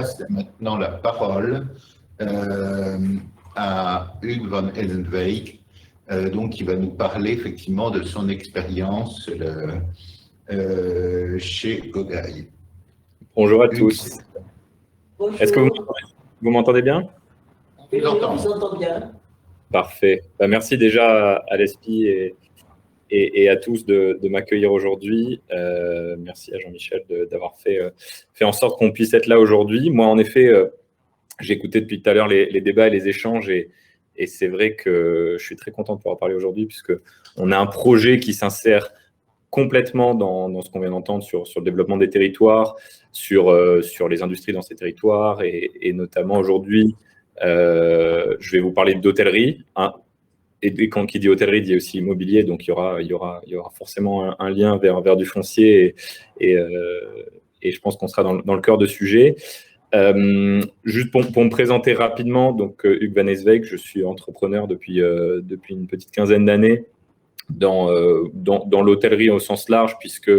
passe maintenant la parole à Hugues van Elsenwijk, donc qui va nous parler effectivement de son expérience chez Gogaï. Bonjour à tous. Bonjour. Est-ce que vous m'entendez bien? Oui, on vous entend bien. Parfait. Merci déjà à l'ESPI et à tous de m'accueillir aujourd'hui. Merci à Jean-Michel d'avoir fait en sorte qu'on puisse être là aujourd'hui. Moi, en effet, j'ai écouté depuis tout à l'heure les débats et les échanges et c'est vrai que je suis très content de pouvoir parler aujourd'hui puisqu'on a un projet qui s'insère complètement dans ce qu'on vient d'entendre sur le développement des territoires, sur les industries dans ces territoires et notamment aujourd'hui, je vais vous parler d'hôtellerie. Et quand qui dit hôtellerie, dit aussi immobilier, donc il y aura forcément un lien vers du foncier et je pense qu'on sera dans le cœur de sujet. Juste pour me présenter rapidement, donc Hugues van Elsenwijk, je suis entrepreneur depuis une petite quinzaine d'années dans l'hôtellerie au sens large, puisque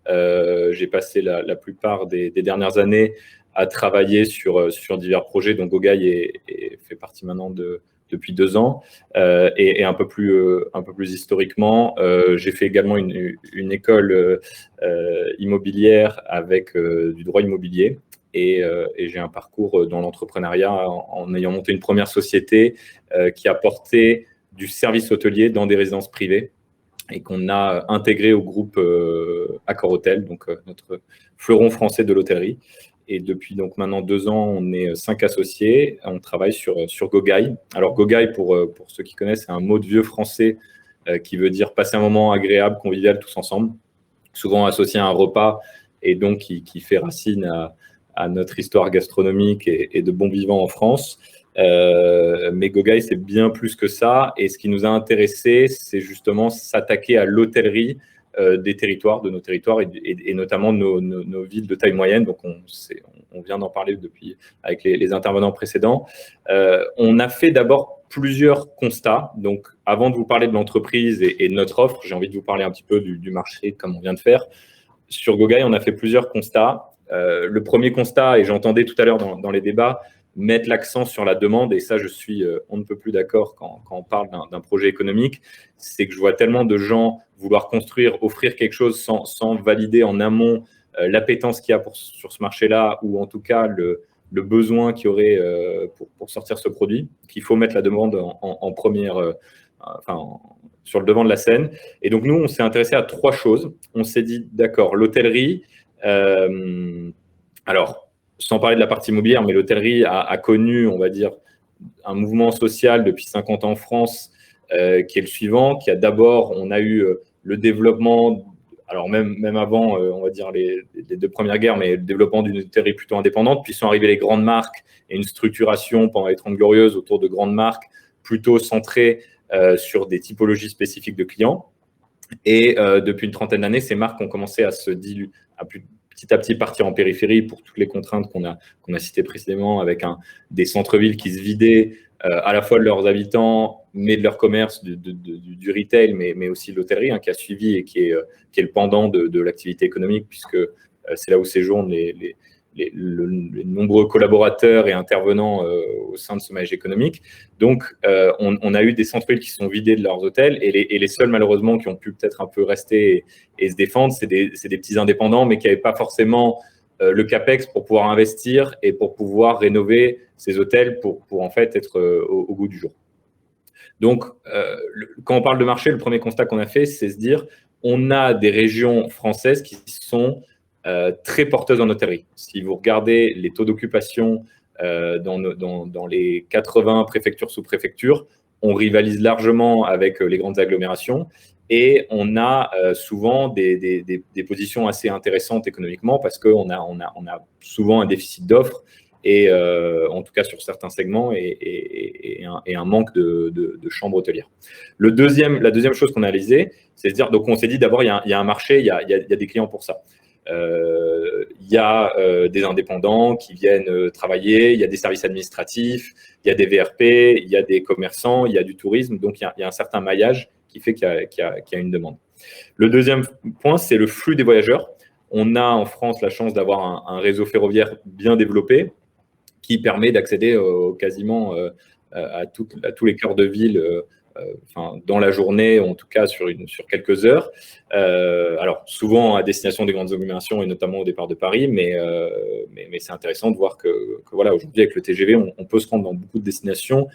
j'ai passé la plupart des dernières années à travailler sur divers projets, dont Gogaï fait partie maintenant depuis 2 ans, et un peu plus historiquement, j'ai fait également une école immobilière avec du droit immobilier. Et j'ai un parcours dans l'entrepreneuriat en ayant monté une première société qui a porté du service hôtelier dans des résidences privées et qu'on a intégré au groupe Accor Hôtel, donc notre fleuron français de l'hôtellerie. Et depuis donc maintenant 2 ans, on est 5 associés. On travaille sur Gogaï. Alors Gogaï, pour ceux qui connaissent, c'est un mot de vieux français qui veut dire passer un moment agréable, convivial tous ensemble, souvent associé à un repas et donc qui fait racine à notre histoire gastronomique et de bons vivants en France. Mais Gogaï, c'est bien plus que ça. Et ce qui nous a intéressés, c'est justement s'attaquer à l'hôtellerie des territoires, de nos territoires et notamment nos villes de taille moyenne. Donc, on vient d'en parler avec les intervenants précédents. On a fait d'abord plusieurs constats. Donc, avant de vous parler de l'entreprise et de notre offre, j'ai envie de vous parler un petit peu du marché, comme on vient de faire. Sur Gogaï, on a fait plusieurs constats. Le premier constat, et j'entendais tout à l'heure dans les débats, mettre l'accent sur la demande, et ça, je suis on ne peut plus d'accord quand on parle d'un projet économique, c'est que je vois tellement de gens vouloir construire, offrir quelque chose sans valider en amont l'appétence qu'il y a sur ce marché-là, ou en tout cas le besoin qu'il y aurait pour sortir ce produit, qu'il faut mettre la demande en première, sur le devant de la scène. Et donc, nous, on s'est intéressé à 3 choses. On s'est dit, d'accord, l'hôtellerie, alors, sans parler de la partie immobilière, mais l'hôtellerie a connu, on va dire, un mouvement social depuis 50 ans en France qui est le suivant, qui a d'abord, on a eu le développement, alors même avant, on va dire, les 2 premières guerres, mais le développement d'une hôtellerie plutôt indépendante, puis sont arrivées les grandes marques et une structuration pendant les 30 Glorieuses autour de grandes marques plutôt centrées sur des typologies spécifiques de clients. Et depuis une trentaine d'années, ces marques ont commencé à se diluer, petit à petit partir en périphérie pour toutes les contraintes qu'on a citées précédemment, avec des centres-villes qui se vidaient à la fois de leurs habitants, mais de leur commerce, du retail, mais aussi de l'hôtellerie qui a suivi et qui est le pendant de l'activité économique, puisque c'est là où séjournent les nombreux collaborateurs et intervenants au sein de ce maillage économique. Donc, on a eu des centres-villes qui sont vidés de leurs hôtels et les seuls, malheureusement, qui ont pu peut-être un peu rester et se défendre, c'est des petits indépendants, mais qui n'avaient pas forcément le CAPEX pour pouvoir investir et pour pouvoir rénover ces hôtels pour en fait être au goût du jour. Donc, quand on parle de marché, le premier constat qu'on a fait, c'est se dire on a des régions françaises qui sont très porteuses en hôtellerie. Si vous regardez les taux d'occupation dans les 80 préfectures sous-préfectures, on rivalise largement avec les grandes agglomérations et on a souvent des positions assez intéressantes économiquement parce qu'on a souvent un déficit d'offres et en tout cas sur certains segments et un manque de chambres hôtelières. La deuxième chose qu'on a réalisée, c'est se dire, donc on s'est dit d'abord il y a un marché, il y a des clients pour ça. Il y a des indépendants qui viennent travailler, il y a des services administratifs, il y a des VRP, il y a des commerçants, il y a du tourisme, donc il y a un certain maillage qui fait qu'il y a une demande. Le deuxième point, c'est le flux des voyageurs. On a en France la chance d'avoir un réseau ferroviaire bien développé, qui permet d'accéder quasiment à tous les cœurs de ville dans la journée, en tout cas sur quelques heures. Alors, souvent à destination des grandes agglomérations et notamment au départ de Paris, mais c'est intéressant de voir que voilà, aujourd'hui, avec le TGV, on peut se rendre dans beaucoup de destinations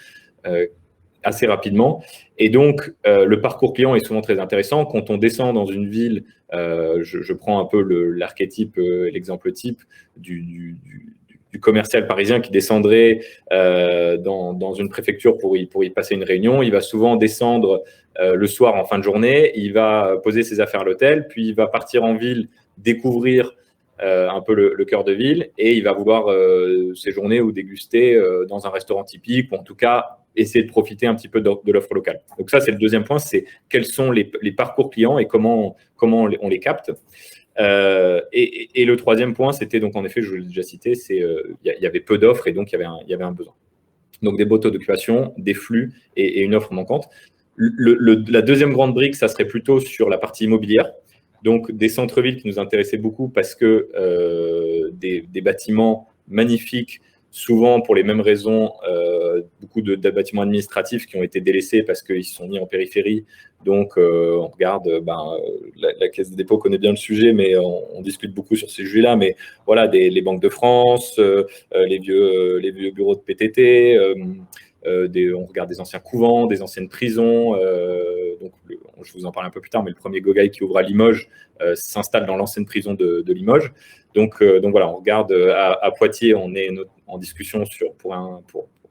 assez rapidement. Et donc, le parcours client est souvent très intéressant. Quand on descend dans une ville, je prends un peu l'archétype, l'exemple type du commercial parisien qui descendrait dans une préfecture pour y passer une réunion. Il va souvent descendre le soir en fin de journée, il va poser ses affaires à l'hôtel, puis il va partir en ville découvrir un peu le cœur de ville, et il va vouloir séjourner ou déguster dans un restaurant typique, ou en tout cas essayer de profiter un petit peu de l'offre locale. Donc ça, c'est le deuxième point, c'est quels sont les parcours clients et comment on les capte. Et le troisième point, c'était donc en effet, je vous l'ai déjà cité, il y avait peu d'offres et donc il y avait un besoin. Donc des beaux taux d'occupation, des flux et une offre manquante. La deuxième grande brique, ça serait plutôt sur la partie immobilière. Donc des centres-villes qui nous intéressaient beaucoup parce que des bâtiments magnifiques, souvent pour les mêmes raisons, beaucoup de bâtiments administratifs qui ont été délaissés parce qu'ils se sont mis en périphérie. Donc, on regarde, la Caisse des dépôts connaît bien le sujet, mais on discute beaucoup sur ces sujets-là. Mais voilà, les banques de France, les vieux bureaux de PTT, on regarde des anciens couvents, des anciennes prisons. Donc, je vous en parle un peu plus tard, mais le premier Gogaï qui ouvre à Limoges s'installe dans l'ancienne prison de Limoges. Donc voilà, on regarde à Poitiers, on est en discussion pour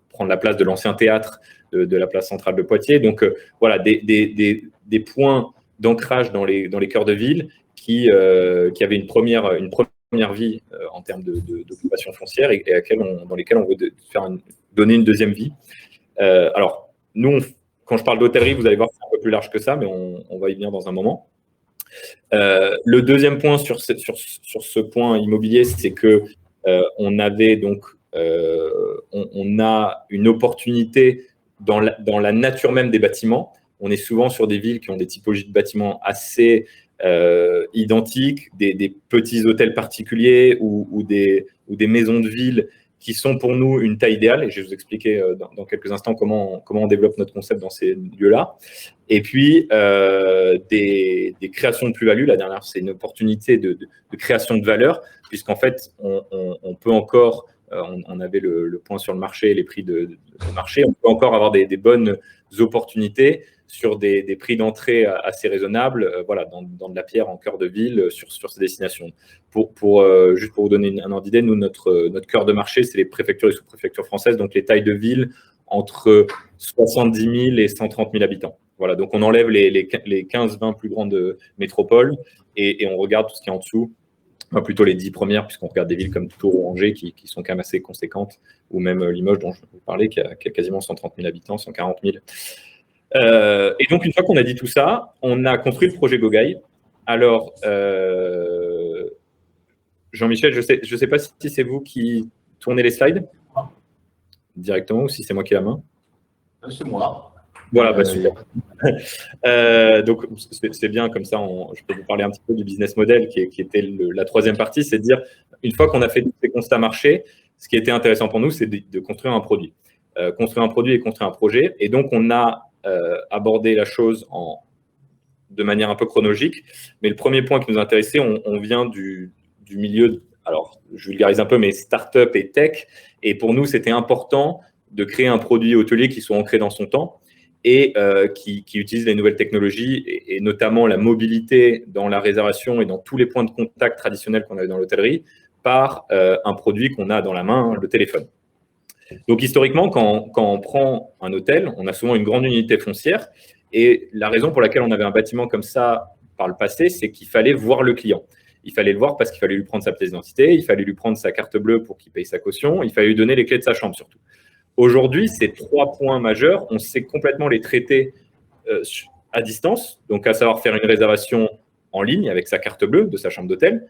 prendre la place de l'ancien théâtre de la place centrale de Poitiers. Donc voilà, des points d'ancrage dans les cœurs de ville qui avaient une première vie en termes d'occupation foncière et dans lesquels on veut donner une deuxième vie. Alors, nous, quand je parle d'hôtellerie, vous allez voir que c'est un peu plus large que ça, mais on va y venir dans un moment. Le deuxième point sur ce point immobilier, c'est que on avait donc on a une opportunité dans la nature même des bâtiments. On est souvent sur des villes qui ont des typologies de bâtiments assez identiques, des petits hôtels particuliers ou des maisons de ville qui sont pour nous une taille idéale, et je vais vous expliquer dans quelques instants comment on développe notre concept dans ces lieux-là. Et puis, des créations de plus-value. La dernière, c'est une opportunité de création de valeur, puisqu'en fait, on peut encore, on avait le point sur le marché, les prix de marché, on peut encore avoir des bonnes opportunités sur des prix d'entrée assez raisonnables, voilà, dans de la pierre en cœur de ville, sur ces destinations. Juste pour vous donner un ordre d'idée, nous, notre cœur de marché, c'est les préfectures et sous-préfectures françaises, donc les tailles de ville entre 70 000 et 130 000 habitants. Voilà, donc on enlève les 15-20 plus grandes métropoles et on regarde tout ce qui est en dessous, enfin, plutôt les 10 premières, puisqu'on regarde des villes comme Tours ou Angers qui sont quand même assez conséquentes, ou même Limoges, dont je vous parlais, qui a quasiment 130 000 habitants, 140 000. Et donc, une fois qu'on a dit tout ça, on a construit le projet Gogaï. Alors, Jean-Michel, je sais pas si c'est vous qui tournez les slides directement ou si c'est moi qui ai la main. C'est moi. Voilà, super. Donc, c'est bien, comme ça, je peux vous parler un petit peu du business model qui était la troisième partie, c'est de dire, une fois qu'on a fait tous ces constats marché, ce qui était intéressant pour nous, c'est de construire un produit. Construire un produit et construire un projet. Et donc, on a abordé la chose de manière un peu chronologique. Mais le premier point qui nous intéressait, on vient du milieu, alors je vulgarise un peu, mais start-up et tech. Et pour nous, c'était important de créer un produit hôtelier qui soit ancré dans son temps et qui utilise les nouvelles technologies et notamment la mobilité dans la réservation et dans tous les points de contact traditionnels qu'on avait dans l'hôtellerie par un produit qu'on a dans la main, le téléphone. Donc, historiquement, quand on prend un hôtel, on a souvent une grande unité foncière. Et la raison pour laquelle on avait un bâtiment comme ça par le passé, c'est qu'il fallait voir le client. Il fallait le voir parce qu'il fallait lui prendre sa pièce d'identité, il fallait lui prendre sa carte bleue pour qu'il paye sa caution, il fallait lui donner les clés de sa chambre surtout. Aujourd'hui, ces 3 points majeurs, on sait complètement les traiter à distance, donc à savoir faire une réservation en ligne avec sa carte bleue de sa chambre d'hôtel,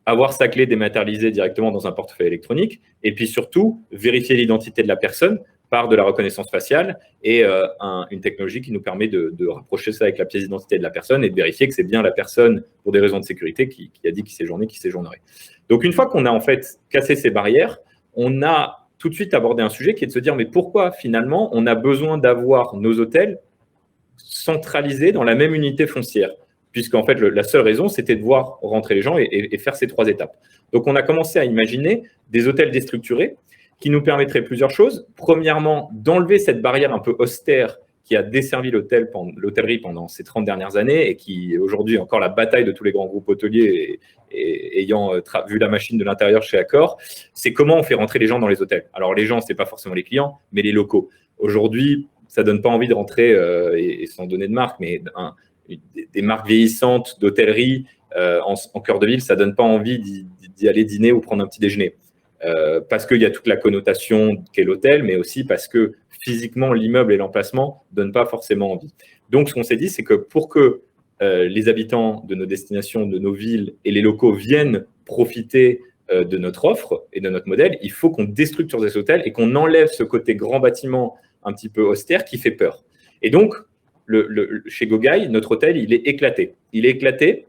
avoir sa clé dématérialisée directement dans un portefeuille électronique, et puis surtout, vérifier l'identité de la personne par de la reconnaissance faciale et une technologie qui nous permet de rapprocher ça avec la pièce d'identité de la personne et de vérifier que c'est bien la personne, pour des raisons de sécurité, qui a dit qu'il séjournerait. Donc, une fois qu'on a en fait cassé ces barrières, on a tout de suite aborder un sujet qui est de se dire, mais pourquoi finalement on a besoin d'avoir nos hôtels centralisés dans la même unité foncière? Puisqu'en fait, la seule raison, c'était de voir rentrer les gens et faire ces 3 étapes. Donc, on a commencé à imaginer des hôtels déstructurés qui nous permettraient plusieurs choses. Premièrement, d'enlever cette barrière un peu austère qui a desservi l'hôtellerie pendant ces 30 dernières années et qui, aujourd'hui, est encore la bataille de tous les grands groupes hôteliers et ayant vu la machine de l'intérieur chez Accor, c'est comment on fait rentrer les gens dans les hôtels. Alors, les gens, ce n'est pas forcément les clients, mais les locaux. Aujourd'hui, ça ne donne pas envie de rentrer, et sans donner de marque, mais des marques vieillissantes d'hôtellerie en cœur de ville, ça ne donne pas envie d'y aller dîner ou prendre un petit déjeuner. Parce qu'il y a toute la connotation qu'est l'hôtel, mais aussi parce que physiquement, l'immeuble et l'emplacement ne donnent pas forcément envie. Donc, ce qu'on s'est dit, c'est que pour que les habitants de nos destinations, de nos villes et les locaux viennent profiter de notre offre et de notre modèle, il faut qu'on déstructure ces hôtels et qu'on enlève ce côté grand bâtiment un petit peu austère qui fait peur. Et donc, chez Gogaï, notre hôtel, il est éclaté. Il est éclaté,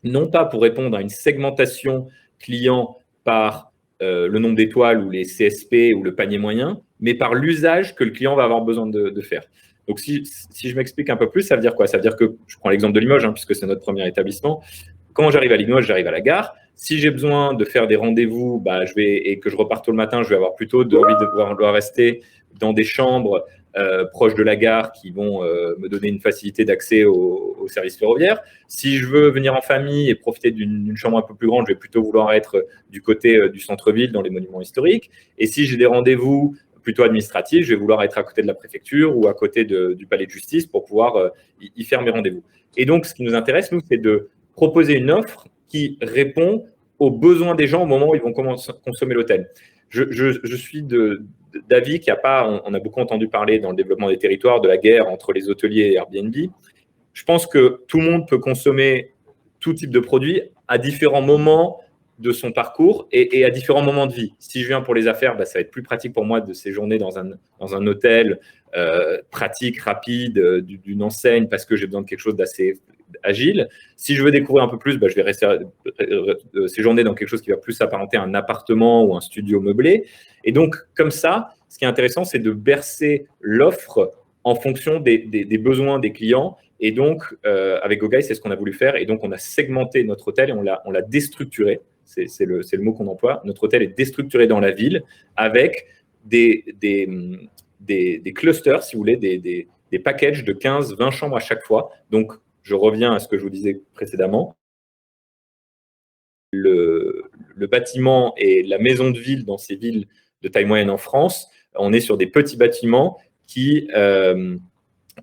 non pas pour répondre à une segmentation client par le nombre d'étoiles ou les CSP ou le panier moyen, mais par l'usage que le client va avoir besoin de faire. Donc, si je m'explique un peu plus, ça veut dire quoi? Ça veut dire que, je prends l'exemple de Limoges, puisque c'est notre premier établissement. Quand j'arrive à Limoges, j'arrive à la gare. Si j'ai besoin de faire des rendez-vous et que je repars tôt le matin, je vais avoir plutôt envie de pouvoir rester dans des chambres proches de la gare qui vont me donner une facilité d'accès au service ferroviaire. Si je veux venir en famille et profiter d'une chambre un peu plus grande, je vais plutôt vouloir être du côté du centre-ville, dans les monuments historiques. Et si j'ai des rendez-vous plutôt administratifs, je vais vouloir être à côté de la préfecture ou à côté du palais de justice pour pouvoir y faire mes rendez-vous. Et donc, ce qui nous intéresse, nous, c'est de proposer une offre qui répond aux besoins des gens au moment où ils vont consommer l'hôtel. Je suis d'avis qu'il n'y a pas, on a beaucoup entendu parler dans le développement des territoires de la guerre entre les hôteliers et Airbnb. Je pense que tout le monde peut consommer tout type de produits à différents moments de son parcours et à différents moments de vie. Si je viens pour les affaires, ça va être plus pratique pour moi de séjourner dans un hôtel pratique, rapide, d'une enseigne parce que j'ai besoin de quelque chose d'assez agile. Si je veux découvrir un peu plus, je vais rester séjourner dans quelque chose qui va plus s'apparenter à un appartement ou un studio meublé. Et donc, comme ça, ce qui est intéressant, c'est de bercer l'offre en fonction des besoins des clients. Et donc, avec Gogaï, c'est ce qu'on a voulu faire. Et donc, on a segmenté notre hôtel et on l'a déstructuré. C'est le mot qu'on emploie. Notre hôtel est déstructuré dans la ville avec des clusters, si vous voulez, des packages de 15-20 chambres à chaque fois. Donc, je reviens à ce que je vous disais précédemment. Le bâtiment et la maison de ville dans ces villes de taille moyenne en France, on est sur des petits bâtiments qui… alors,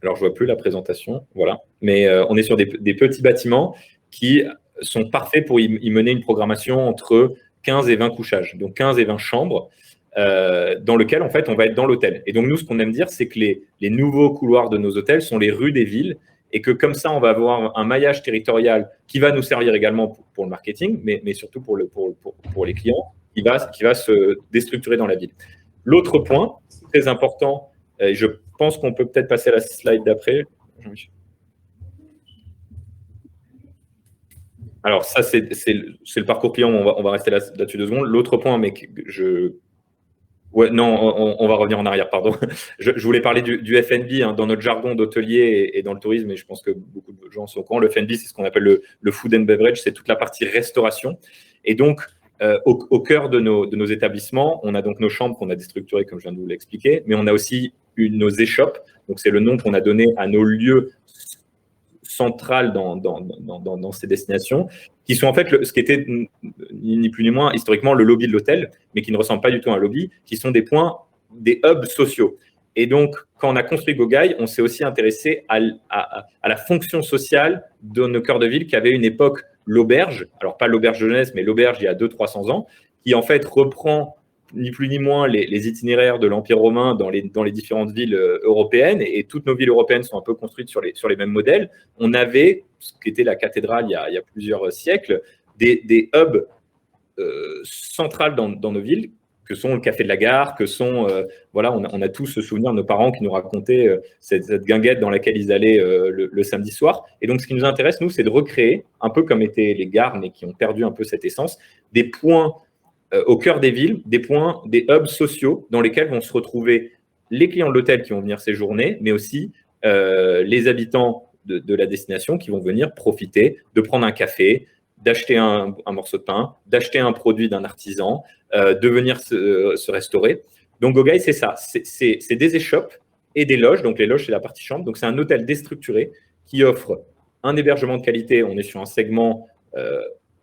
je ne vois plus la présentation, voilà. Mais on est sur des petits bâtiments qui sont parfaits pour y mener une programmation entre 15 et 20 couchages, donc 15 et 20 chambres, dans lequel, en fait, on va être dans l'hôtel. Et donc, nous, ce qu'on aime dire, c'est que les nouveaux couloirs de nos hôtels sont les rues des villes et que comme ça, on va avoir un maillage territorial qui va nous servir également pour le marketing, mais surtout pour les clients, qui va se déstructurer dans la ville. L'autre point, très important, et je pense qu'on peut peut-être passer à la slide d'après. Alors ça, c'est le parcours client, on va rester là-dessus 2 secondes. L'autre point, mais ouais, non, on va revenir en arrière, pardon. Je voulais parler du F&B dans notre jargon d'hôtelier et dans le tourisme, et je pense que beaucoup de gens sont au courant. Le F&B, c'est ce qu'on appelle le food and beverage, c'est toute la partie restauration. Et donc, au cœur de nos établissements, on a donc nos chambres qu'on a déstructurées, comme je viens de vous l'expliquer, mais on a aussi nos échoppes. Donc, c'est le nom qu'on a donné à nos lieux centrales dans ces destinations, qui sont en fait ce qui était ni plus ni moins historiquement le lobby de l'hôtel, mais qui ne ressemble pas du tout à un lobby, qui sont des hubs sociaux. Et donc, quand on a construit Gogaï, on s'est aussi intéressé à la fonction sociale de nos cœurs de ville qui avait une époque l'auberge, alors pas l'auberge de jeunesse, mais l'auberge il y a 200-300 ans, qui en fait reprend ni plus ni moins les itinéraires de l'Empire romain dans les différentes villes européennes, et toutes nos villes européennes sont un peu construites sur les mêmes modèles. On avait, ce qui était la cathédrale il y a plusieurs siècles, des hubs centrales dans nos villes, que sont le café de la gare, que sont… voilà, on a tous ce souvenir de nos parents qui nous racontaient cette guinguette dans laquelle ils allaient le samedi soir. Et donc, ce qui nous intéresse, nous, c'est de recréer, un peu comme étaient les gares, mais qui ont perdu un peu cette essence, des points au cœur des villes, des hubs sociaux dans lesquels vont se retrouver les clients de l'hôtel qui vont venir séjourner, mais aussi les habitants de la destination qui vont venir profiter de prendre un café, d'acheter un morceau de pain, d'acheter un produit d'un artisan, de venir se restaurer. Donc, Gogaï, c'est ça. C'est des échoppes et des loges. Donc, les loges, c'est la partie chambre. Donc, c'est un hôtel déstructuré qui offre un hébergement de qualité. On est sur un segment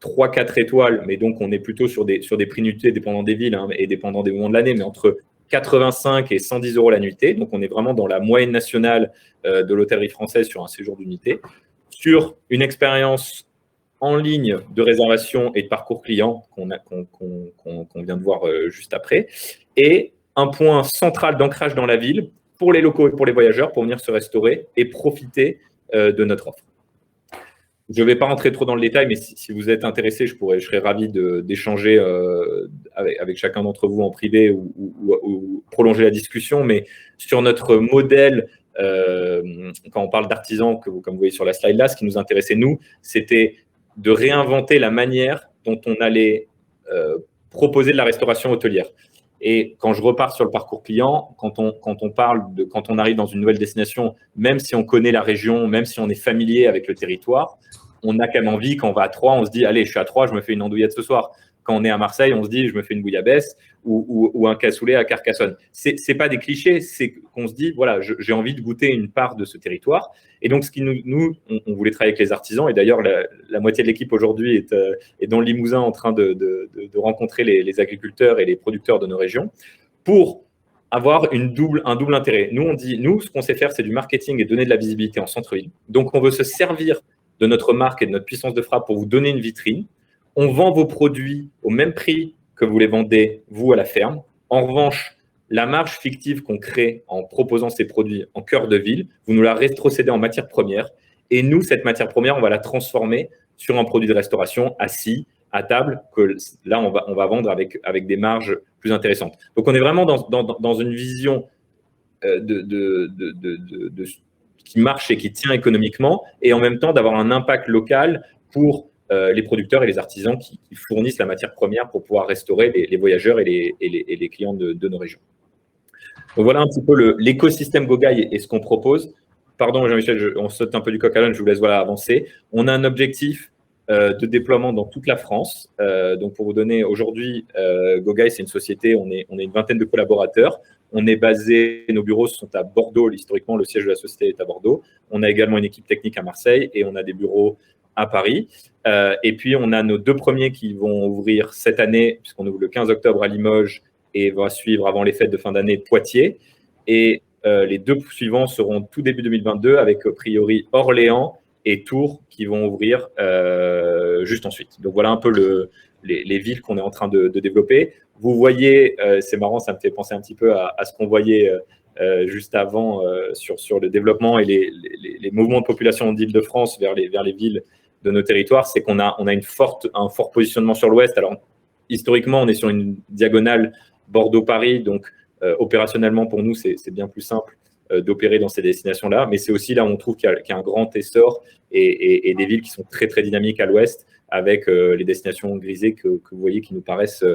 3-4 étoiles, mais donc on est plutôt sur des prix nuitées dépendant des villes et dépendant des moments de l'année, mais entre 85 et 110 € la nuitée. Donc, on est vraiment dans la moyenne nationale de l'hôtellerie française sur un séjour d'unité, sur une expérience en ligne de réservation et de parcours client qu'on vient de voir juste après, et un point central d'ancrage dans la ville pour les locaux et pour les voyageurs pour venir se restaurer et profiter de notre offre. Je ne vais pas rentrer trop dans le détail, mais si vous êtes intéressé, je serais ravi d'échanger avec chacun d'entre vous en privé ou prolonger la discussion. Mais sur notre modèle, quand on parle d'artisans, comme vous voyez sur la slide là, ce qui nous intéressait, nous, c'était de réinventer la manière dont on allait proposer de la restauration hôtelière. Et quand je repars sur le parcours client, quand on arrive dans une nouvelle destination, même si on connaît la région, même si on est familier avec le territoire, on a quand même envie, quand on va à Troyes, on se dit, allez, je suis à Troyes, je me fais une andouillette ce soir. Quand on est à Marseille, on se dit, je me fais une bouillabaisse ou un cassoulet à Carcassonne. C'est pas des clichés, c'est qu'on se dit, voilà, j'ai envie de goûter une part de ce territoire. Et donc, ce qui nous on voulait travailler avec les artisans. Et d'ailleurs, la moitié de l'équipe aujourd'hui est dans le Limousin en train de rencontrer les agriculteurs et les producteurs de nos régions pour avoir un double intérêt. Nous, on dit, ce qu'on sait faire, c'est du marketing et donner de la visibilité en centre-ville. Donc, on veut se servir de notre marque et de notre puissance de frappe pour vous donner une vitrine. On vend vos produits au même prix que vous les vendez, vous, à la ferme. En revanche, la marge fictive qu'on crée en proposant ces produits en cœur de ville, vous nous la rétrocédez en matière première. Et nous, cette matière première, on va la transformer sur un produit de restauration assis, à table, que là, on va vendre avec des marges plus intéressantes. Donc, on est vraiment dans une vision qui marche et qui tient économiquement, et en même temps d'avoir un impact local pour les producteurs et les artisans qui fournissent la matière première pour pouvoir restaurer les voyageurs et les clients de nos régions. Donc voilà un petit peu l'écosystème Gogaï et ce qu'on propose. Pardon Jean-Michel, on saute un peu du coq à l'âne, je vous laisse avancer. On a un objectif de déploiement dans toute la France. Donc pour vous donner, aujourd'hui, Gogaï, c'est une société, on est une vingtaine de collaborateurs. On est basé, nos bureaux sont à Bordeaux. Historiquement, le siège de la société est à Bordeaux. On a également une équipe technique à Marseille et on a des bureaux à Paris. Et puis, on a nos 2 premiers qui vont ouvrir cette année, puisqu'on ouvre le 15 octobre à Limoges et va suivre avant les fêtes de fin d'année Poitiers. Et les 2 suivants seront tout début 2022 avec, a priori, Orléans et Tours qui vont ouvrir juste ensuite. Donc, voilà un peu les villes qu'on est en train de développer. Vous voyez, c'est marrant, ça me fait penser un petit peu à ce qu'on voyait juste avant sur le développement et les mouvements de population d'Île-de-France vers les villes de nos territoires, c'est qu'on a un fort positionnement sur l'ouest. Alors, historiquement, on est sur une diagonale Bordeaux-Paris, donc opérationnellement, pour nous, c'est bien plus simple d'opérer dans ces destinations-là, mais c'est aussi là où on trouve qu'il y a un grand essor et des villes qui sont très, très dynamiques à l'ouest, avec les destinations grisées que vous voyez qui nous paraissent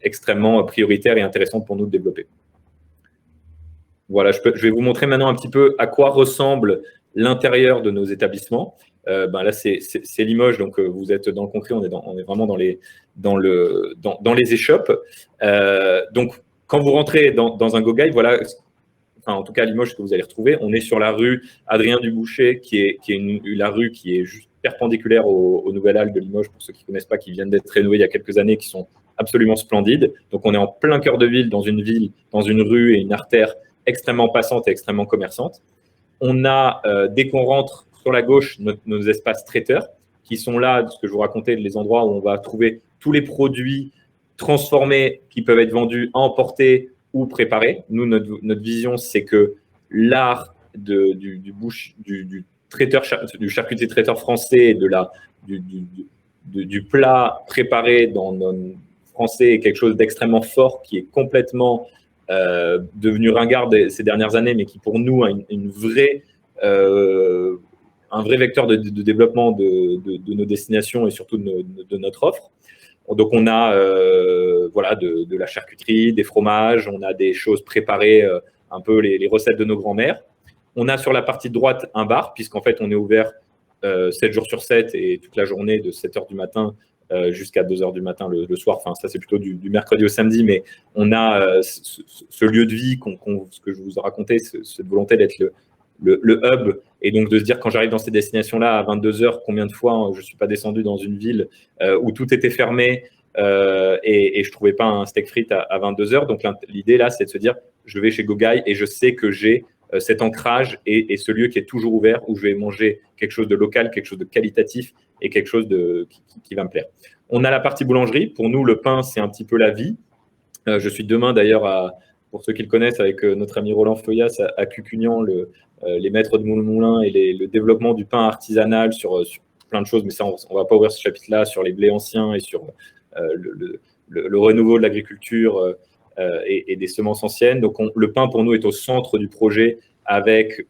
extrêmement prioritaires et intéressantes pour nous de développer. Voilà, je vais vous montrer maintenant un petit peu à quoi ressemble l'intérieur de nos établissements. Là, c'est Limoges, donc vous êtes dans le concret, on est vraiment dans les échoppes. Donc, quand vous rentrez dans un Gogaï, voilà, en tout cas à Limoges, ce que vous allez retrouver, on est sur la rue Adrien Duboucher, qui est la rue qui est juste perpendiculaire au Nouvel Hall de Limoges, pour ceux qui ne connaissent pas, qui viennent d'être rénovés il y a quelques années, qui sont absolument splendides. Donc, on est en plein cœur de ville, dans une rue et une artère extrêmement passante et extrêmement commerçante. On a, dès qu'on rentre sur la gauche, nos espaces traiteurs, qui sont là, ce que je vous racontais, les endroits où on va trouver tous les produits transformés qui peuvent être vendus à emporter ou préparés. Nous, notre vision, c'est que l'art du charcutier traiteur français et du plat préparé dans français est quelque chose d'extrêmement fort, qui est complètement devenu ringard ces dernières années, mais qui pour nous a un vrai vecteur de développement de nos destinations et surtout de notre offre. Donc, on a voilà, de la charcuterie, des fromages, on a des choses préparées, un peu les recettes de nos grands-mères. On a sur la partie droite un bar, puisqu'en fait, on est ouvert 7 jours sur 7 et toute la journée de 7h du matin jusqu'à 2h du matin le soir. Enfin, ça, c'est plutôt du mercredi au samedi, mais on a ce lieu de vie, ce que je vous ai raconté, cette volonté d'être le hub, et donc de se dire, quand j'arrive dans ces destinations-là à 22h, combien de fois je ne suis pas descendu dans une ville où tout était fermé et je ne trouvais pas un steak frites à 22h. Donc l'idée là, c'est de se dire, je vais chez Gogaï et je sais que j'ai cet ancrage et ce lieu qui est toujours ouvert, où je vais manger quelque chose de local, quelque chose de qualitatif et quelque chose qui va me plaire. On a la partie boulangerie. Pour nous, le pain, c'est un petit peu la vie. Je suis demain d'ailleurs, pour ceux qui le connaissent, avec notre ami Roland Feuillas à Cucugnan, les maîtres de moulin et le développement du pain artisanal sur plein de choses, mais ça, on ne va pas ouvrir ce chapitre-là, sur les blés anciens et sur le renouveau de l'agriculture et des semences anciennes. Donc, le pain, pour nous, est au centre du projet, avec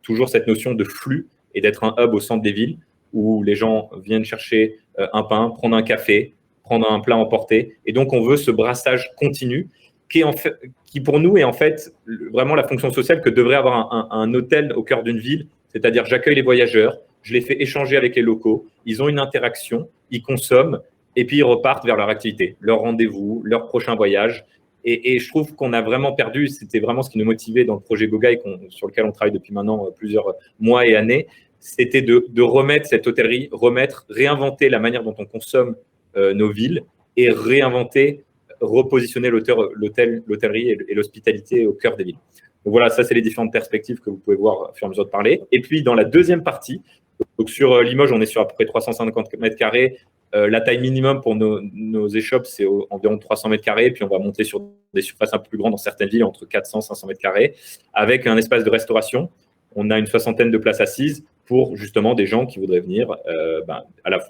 toujours cette notion de flux et d'être un hub au centre des villes, où les gens viennent chercher un pain, prendre un café, prendre un plat emporté. Et donc, on veut ce brassage continu qui pour nous est en fait vraiment la fonction sociale que devrait avoir un hôtel au cœur d'une ville. C'est-à-dire, j'accueille les voyageurs, je les fais échanger avec les locaux, ils ont une interaction, ils consomment, et puis ils repartent vers leur activité, leur rendez-vous, leur prochain voyage. Et je trouve qu'on a vraiment perdu, c'était vraiment ce qui nous motivait dans le projet Gogaï, sur lequel on travaille depuis maintenant plusieurs mois et années, c'était de remettre cette hôtellerie, réinventer la manière dont on consomme nos villes et repositionner l'hôtellerie et l'hospitalité au cœur des villes. Donc voilà, ça, c'est les différentes perspectives que vous pouvez voir au fur et à mesure de parler. Et puis, dans la deuxième partie, donc sur Limoges, on est sur à peu près 350 mètres carrés. La taille minimum pour nos échoppes, c'est environ 300 mètres carrés. Puis, on va monter sur des surfaces un peu plus grandes dans certaines villes, entre 400 et 500 mètres carrés, avec un espace de restauration. On a une 60aine de places assises pour justement des gens qui voudraient venir,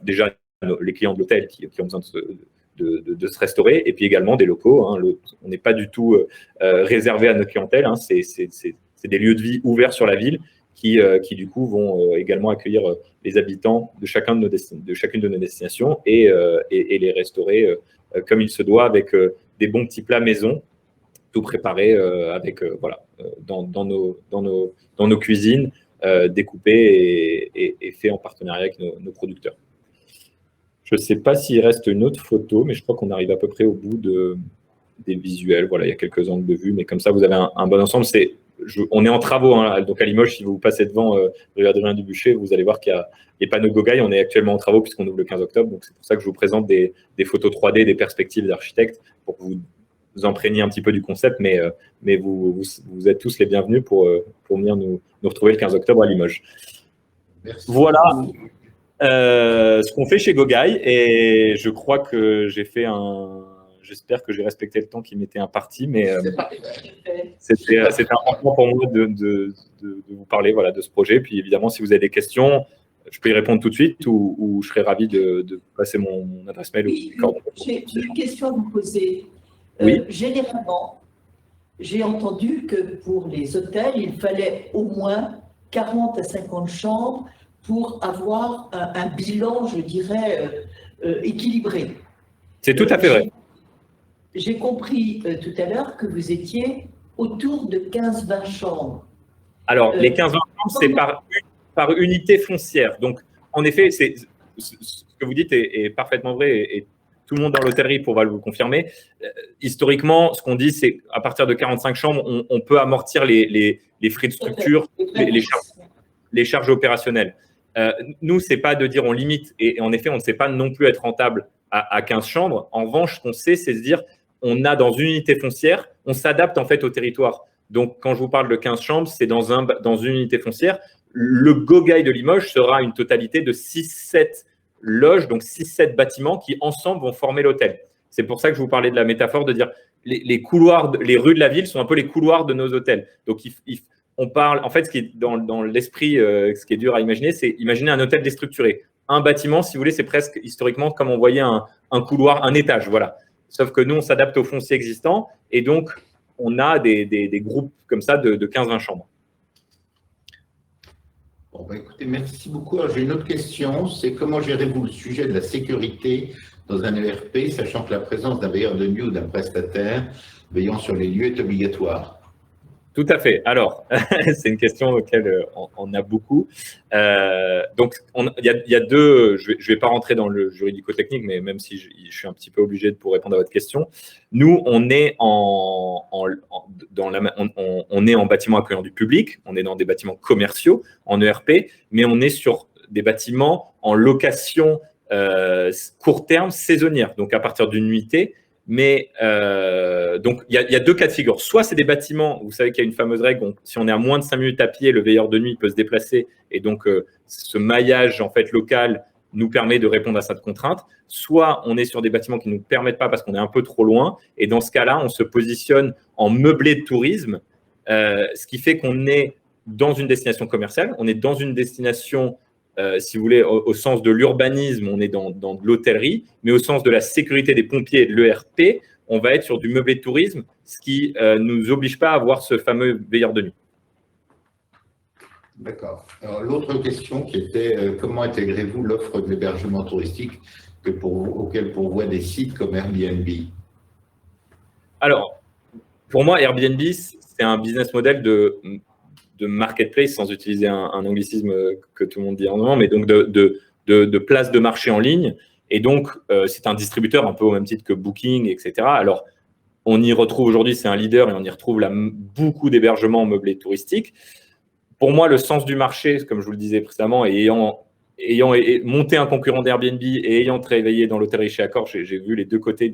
déjà les clients de l'hôtel qui ont besoin de se restaurer, et puis également des locaux. On n'est pas du tout réservé à notre clientèle. C'est des lieux de vie ouverts sur la ville qui du coup vont également accueillir les habitants de chacune de nos destinations et les restaurer comme il se doit, avec des bons petits plats maison, tout préparé dans nos cuisines, découpés et faits en partenariat avec nos producteurs. Je ne sais pas s'il reste une autre photo, mais je crois qu'on arrive à peu près au bout des visuels. Voilà, il y a quelques angles de vue, mais comme ça, vous avez un bon ensemble. On est en travaux, donc à Limoges, si vous passez devant rue Adrien-Dubuchet, vous allez voir qu'il y a les panneaux Gogaï. On est actuellement en travaux puisqu'on ouvre le 15 octobre. Donc, c'est pour ça que je vous présente des photos 3D, des perspectives d'architectes, pour que vous imprégniez un petit peu du concept. Mais vous êtes tous les bienvenus pour venir nous retrouver le 15 octobre à Limoges. Merci. Voilà. Ce qu'on fait chez Gogaï, et je crois que j'espère que j'ai respecté le temps qui m'était imparti, mais c'était important pour moi de vous parler de ce projet. Puis évidemment, si vous avez des questions, je peux y répondre tout de suite, ou je serais ravi de passer mon adresse mail. Oui, j'ai une question à vous poser. Oui. Généralement, j'ai entendu que pour les hôtels, il fallait au moins 40 à 50 chambres pour avoir un bilan, je dirais, équilibré. C'est tout à fait vrai. J'ai compris tout à l'heure que vous étiez autour de 15-20 chambres. Alors, les 15-20 chambres, c'est par unité foncière. Donc, en effet, ce que vous dites est parfaitement vrai, et tout le monde dans l'hôtellerie va vous le confirmer. Historiquement, ce qu'on dit, c'est qu'à partir de 45 chambres, on peut amortir les frais de structure, les charges opérationnelles. Nous, ce n'est pas de dire on limite, et en effet, on ne sait pas non plus être rentable à 15 chambres. En revanche, ce qu'on sait, c'est se dire, on a dans une unité foncière, on s'adapte en fait au territoire. Donc, quand je vous parle de 15 chambres, c'est dans une unité foncière. Le Gogaï de Limoges sera une totalité de 6-7 loges, donc 6-7 bâtiments qui ensemble vont former l'hôtel. C'est pour ça que je vous parlais de la métaphore de dire les couloirs, les rues de la ville sont un peu les couloirs de nos hôtels. Donc, on parle, en fait, ce qui est dans l'esprit, ce qui est dur à imaginer, c'est imaginer un hôtel déstructuré. Un bâtiment, si vous voulez, c'est presque historiquement comme on voyait un couloir, un étage, voilà. Sauf que nous, on s'adapte au foncier existant, et donc, on a des groupes comme ça de 15-20 chambres. Bon, écoutez, merci beaucoup. J'ai une autre question, c'est comment gérez-vous le sujet de la sécurité dans un ERP, sachant que la présence d'un veilleur de nuit ou d'un prestataire veillant sur les lieux est obligatoire? Tout à fait. Alors, c'est une question auquel on a beaucoup. Donc, il y a deux, je vais pas rentrer dans le juridico-technique, mais même si je suis un petit peu obligé pour répondre à votre question. Nous, on est on est en bâtiment accueillant du public, on est dans des bâtiments commerciaux, en ERP, mais on est sur des bâtiments en location court terme, saisonnière, donc à partir d'une nuitée. Mais donc, il y a deux cas de figure. Soit c'est des bâtiments, vous savez qu'il y a une fameuse règle, si on est à moins de 5 minutes à pied, le veilleur de nuit peut se déplacer. Et donc, ce maillage en fait, local nous permet de répondre à cette contrainte. Soit on est sur des bâtiments qui ne nous permettent pas parce qu'on est un peu trop loin. Et dans ce cas-là, on se positionne en meublé de tourisme, ce qui fait qu'on est dans une destination commerciale, on est dans une destination si vous voulez, au sens de l'urbanisme, on est dans de l'hôtellerie, mais au sens de la sécurité des pompiers et de l'ERP, on va être sur du meublé de tourisme, ce qui ne nous oblige pas à avoir ce fameux veilleur de nuit. D'accord. Alors, l'autre question qui était comment intégrez-vous l'offre de l'hébergement touristique auquel pourvoient des sites comme Airbnb? Alors, pour moi, Airbnb, c'est un business model de marketplace, sans utiliser un anglicisme que tout le monde dit en moment, mais donc de place de marché en ligne. Et donc, c'est un distributeur un peu au même titre que Booking, etc. Alors, on y retrouve aujourd'hui, c'est un leader et on y retrouve là beaucoup d'hébergements meublés touristiques. Pour moi, le sens du marché, comme je vous le disais précédemment, et ayant monté un concurrent d'Airbnb et ayant travaillé dans l'hôtellerie chez Accor, j'ai vu les deux côtés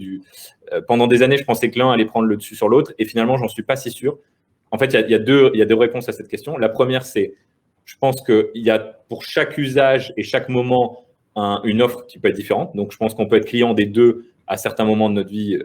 pendant des années, je pensais que l'un allait prendre le dessus sur l'autre et finalement, j'en suis pas si sûr. En fait, il y a deux réponses à cette question. La première, c'est, je pense qu'il y a pour chaque usage et chaque moment une offre qui peut être différente. Donc, je pense qu'on peut être client des deux à certains moments de notre vie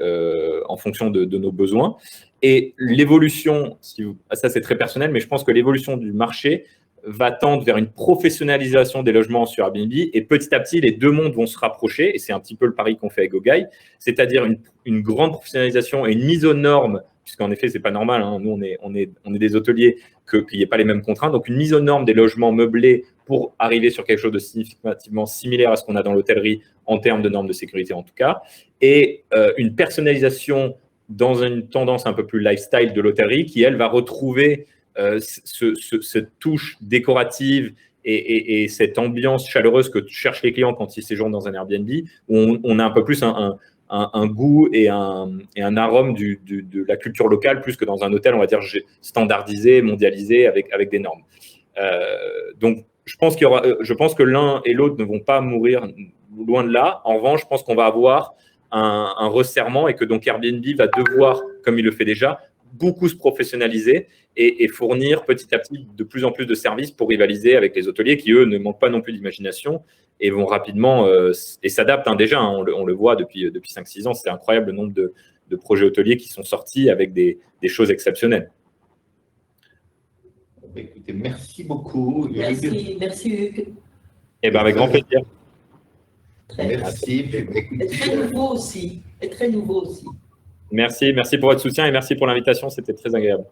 en fonction de nos besoins. Et l'évolution, ça c'est très personnel, mais je pense que l'évolution du marché va tendre vers une professionnalisation des logements sur Airbnb et petit à petit, les deux mondes vont se rapprocher et c'est un petit peu le pari qu'on fait avec GoGuy, c'est-à-dire une grande professionnalisation et une mise aux normes, puisqu'en effet, c'est pas normal, hein, nous on est des hôteliers, qu'il n'y ait pas les mêmes contraintes, donc une mise aux normes des logements meublés pour arriver sur quelque chose de significativement similaire à ce qu'on a dans l'hôtellerie en termes de normes de sécurité en tout cas, et une personnalisation dans une tendance un peu plus lifestyle de l'hôtellerie qui, elle, va retrouver cette touche décorative et cette ambiance chaleureuse que cherchent les clients quand ils séjournent dans un Airbnb, où on a un peu plus un goût et un arôme de la culture locale, plus que dans un hôtel, on va dire, standardisé, mondialisé, avec des normes. Donc, je pense que l'un et l'autre ne vont pas mourir loin de là. En revanche, je pense qu'on va avoir un resserrement et que donc Airbnb va devoir, comme il le fait déjà, beaucoup se professionnaliser et fournir petit à petit de plus en plus de services pour rivaliser avec les hôteliers qui, eux, ne manquent pas non plus d'imagination et vont rapidement et s'adaptent déjà. Hein, on le voit depuis 5-6 ans. C'est incroyable le nombre de projets hôteliers qui sont sortis avec des choses exceptionnelles. Écoutez, merci beaucoup. Merci Hugues. Eh bien, avec grand plaisir. Merci. Et très nouveau aussi. Merci pour votre soutien et merci pour l'invitation. C'était très agréable.